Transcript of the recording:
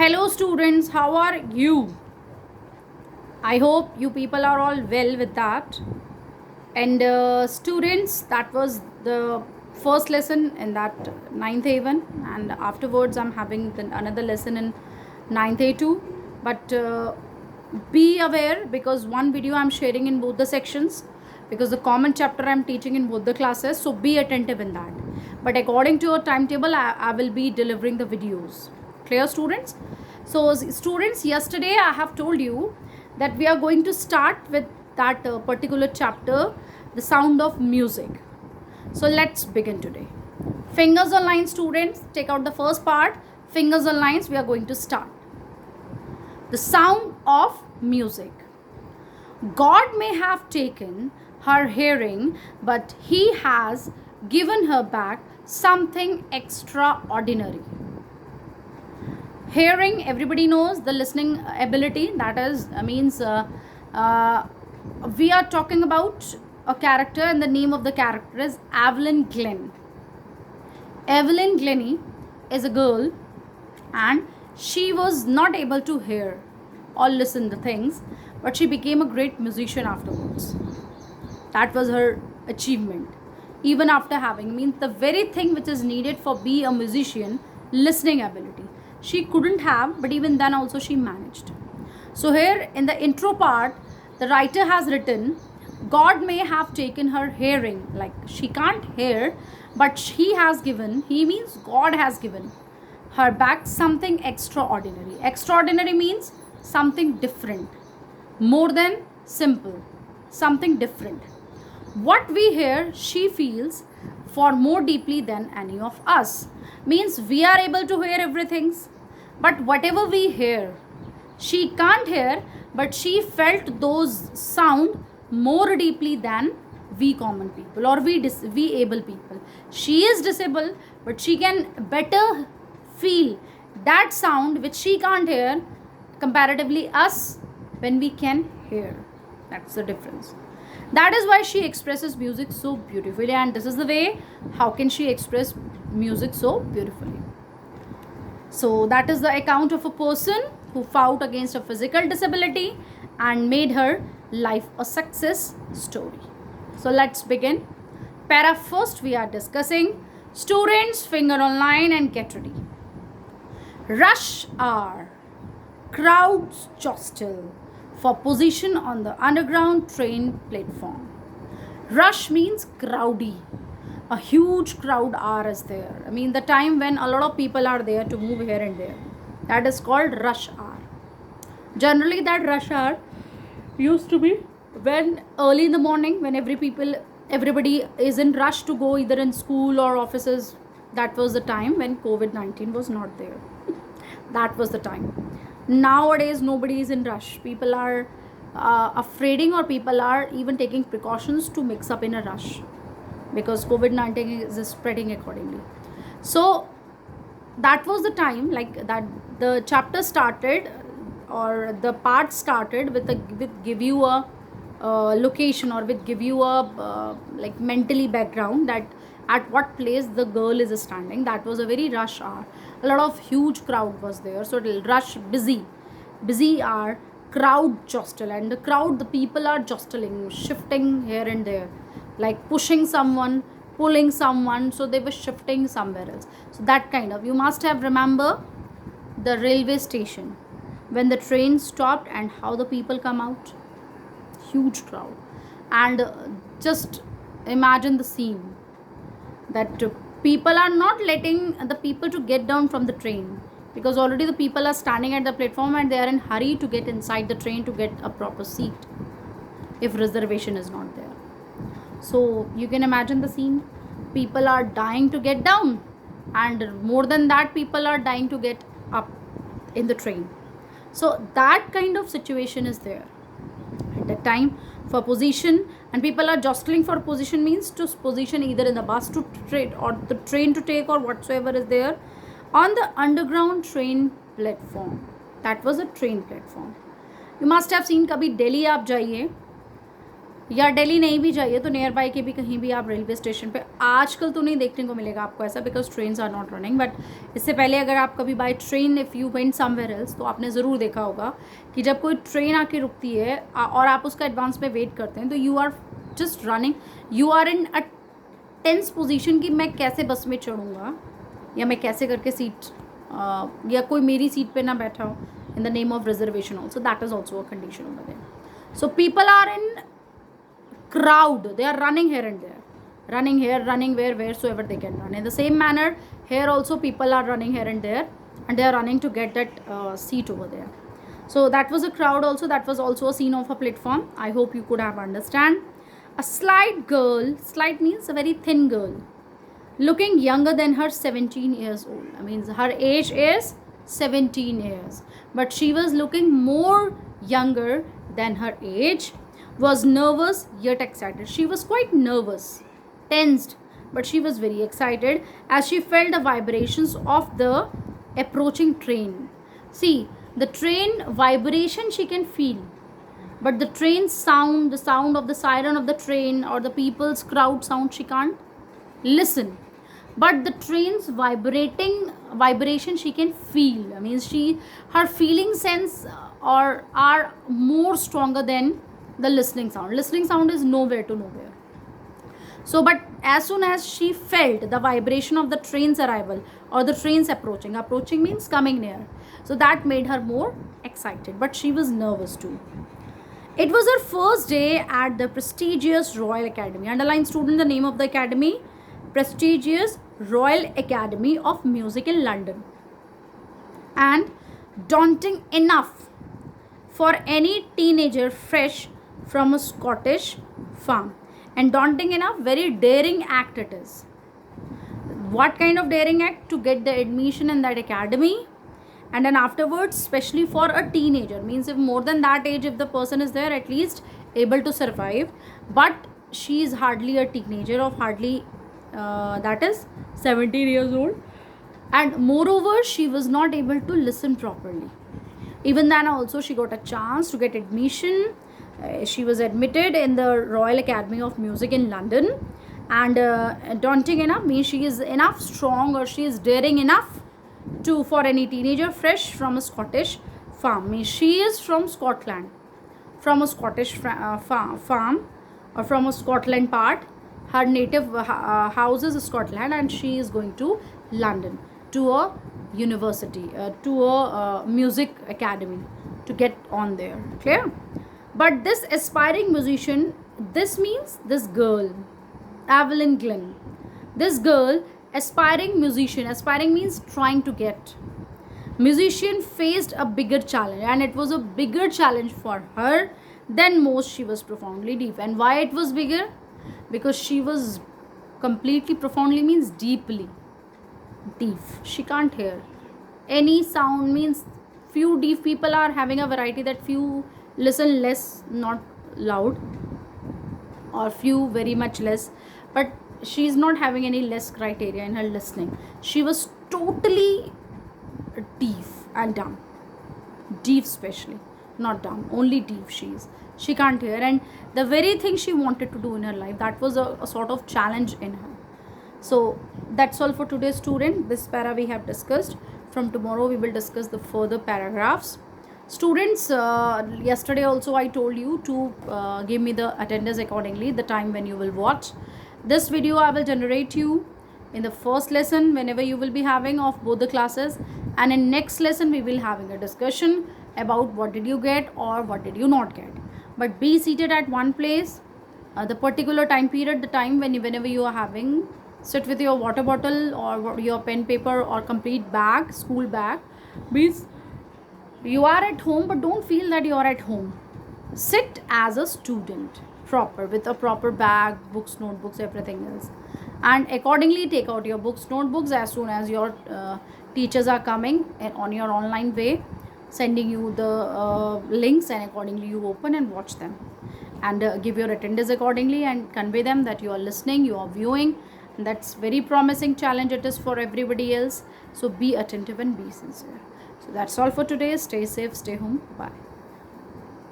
Hello students, how are you? I hope you people are all well with that. And students, that was the first lesson in that ninth A1, and afterwards I'm having another lesson in ninth A2. But be aware, because one video I'm sharing in both the sections, because the common chapter I'm teaching in both the classes, so be attentive in that. But according to your timetable, I will be delivering the videos. Clear, students? So students, yesterday I have told you that we are going to start with that particular chapter, the sound of music. So let's begin today. Fingers on lines, students. Take out the first part. Fingers on lines. We are going to start. The sound of music. God may have taken her hearing, but he has given her back something extraordinary. Hearing, everybody knows the listening ability. That is means we are talking about a character, and the name of the character is Evelyn Glenn. Evelyn Glennie is a girl, and she was not able to hear or listen the things, but she became a great musician afterwards. That was her achievement. Even after having, means the very thing which is needed for be a musician, listening ability, she couldn't have, but even then also she managed. So here in the intro part, the writer has written, God may have taken her hearing, like she can't hear, but he has given, he means God has given her back something extraordinary. Extraordinary means something different, more than simple, something different. What we hear, she feels for more deeply than any of us. Means we are able to hear everything, but whatever we hear, she can't hear, but she felt those sound more deeply than we common people, or we able people. She is disabled, but she can better feel that sound which she can't hear, comparatively us when we can hear. That's the difference. That is why she expresses music so beautifully, and this is the way how can she express music so beautifully. So that is the account of a person who fought against a physical disability and made her life a success story. So let's begin. Para first we are discussing. Students, finger online and get ready. Rush hour. Crowds jostle for position on the underground train platform. Rush means crowdy. A huge crowd hour is there. I mean the time when a lot of people are there to move here and there. That is called rush hour. Generally that rush hour used to be when early in the morning, when everybody is in rush to go either in school or offices. That was the time when COVID-19 was not there. That was the time. Nowadays nobody is in rush. People are afraiding, or people are even taking precautions to mix up in a rush, because COVID-19 is spreading accordingly. So that was the time, like that the chapter started, or the part started with give you a location, or with give you a like mentally background that at what place the girl is standing. That was a very rush hour. A lot of huge crowd was there, so rush, busy hour, crowd jostle, and the crowd, the people are jostling, shifting here and there, like pushing someone, pulling someone, so they were shifting somewhere else. So that kind of, you must have remember the railway station when the train stopped and how the people come out, huge crowd. And just imagine the scene that people are not letting the people to get down from the train, because already the people are standing at the platform and they are in hurry to get inside the train to get a proper seat if reservation is not there. So you can imagine the scene. People are dying to get down, and more than that, people are dying to get up in the train. So that kind of situation is there at that time for position, and people are jostling for position, means to position either in the bus to trade or the train to take, or whatsoever is there on the underground train platform. That was a train platform. You must have seen, kabhi Delhi aap jaiye, या दिल्ली नहीं भी जाइए तो near by के भी कहीं भी आप रेलवे स्टेशन पे, आजकल तो नहीं देखने को मिलेगा आपको ऐसा, because trains are not running, but इससे पहले अगर आप कभी by train if you went somewhere else तो आपने ज़रूर देखा होगा कि जब कोई ट्रेन आके रुकती है और आप उसका एडवांस में वेट करते हैं तो you are just running, you are in a tense position कि मैं कैसे बस में चढ़ूँगा या मैं कैसे करके सीट या कोई मेरी सीट पे ना बैठा हो, in the name of reservation also, that is also a condition over there. So people are in crowd, they are running here and there, running here, running wheresoever they can run. In the same manner here also people are running here and there, and they are running to get that seat over there. So that was a crowd also, that was also a scene of a platform. I hope you could have understand. A slight girl, slight means a very thin girl, looking younger than her 17 years old. I mean her age is 17 years, but she was looking more younger than her age, was nervous yet excited. She was quite nervous, tensed, but she was very excited as she felt the vibrations of the approaching train. See, the train vibration she can feel, but the train sound, the sound of the siren of the train or the people's crowd sound, she can't listen. But the train's vibration she can feel. I mean her feeling sense or are more stronger than the listening sound. Listening sound is nowhere to nowhere. So but as soon as she felt the vibration of the train's arrival or the train's approaching means coming near, so that made her more excited, but she was nervous too. It was her first day at the prestigious Royal Academy. Underline, student, the name of the academy: prestigious Royal Academy of Music in London. And daunting enough for any teenager fresh from a Scottish farm. And daunting enough, very daring act it is. What kind of daring act? To get the admission in that academy, and then afterwards, especially for a teenager, means if more than that age, if the person is there, at least able to survive. But she is hardly a teenager of hardly that is 17 years old, and moreover she was not able to listen properly. Even then also she got a chance to get admission. She was admitted in the Royal Academy of Music in London, and daunting enough means she is enough strong or she is daring enough to for any teenager fresh from a Scottish farm, means she is from Scotland, from a Scottish farm or from a Scotland part. Her native house is Scotland, and she is going to London to a university, to a music academy to get on there. Clear? But this aspiring musician, this means this girl, Evelyn Glynn. This girl, aspiring musician, aspiring means trying to get. Musician faced a bigger challenge, and it was a bigger challenge for her than most. She was profoundly deaf. And why it was bigger? Because she was completely, profoundly means deeply deaf. She can't hear any sound, means few deaf people are having a variety that few listen less, not loud, or few very much less, but she is not having any less criteria in her listening. She was totally deaf and dumb. Deaf especially, not dumb, only deaf she is. She can't hear, and the very thing she wanted to do in her life, that was a sort of challenge in her. So that's all for today, student. This para we have discussed. From tomorrow we will discuss the further paragraphs. Students, yesterday also I told you to give me the attendance accordingly, the time when you will watch. This video I will generate you in the first lesson whenever you will be having of both the classes, and in next lesson we will having a discussion about what did you get or what did you not get. But be seated at one place, the particular time period, the time whenever you are having, sit with your water bottle or your pen, paper, or complete bag, school bag. Means you are at home, but don't feel that you are at home. Sit as a student, proper, with a proper bag, books, notebooks, everything else, and accordingly take out your books, notebooks as soon as your teachers are coming and on your online way, sending you the links, and accordingly you open and watch them, and give your attendance accordingly and convey them that you are listening, you are viewing. And that's very promising challenge it is for everybody else. So be attentive and be sincere. So that's all for today. Stay safe, stay home. Bye.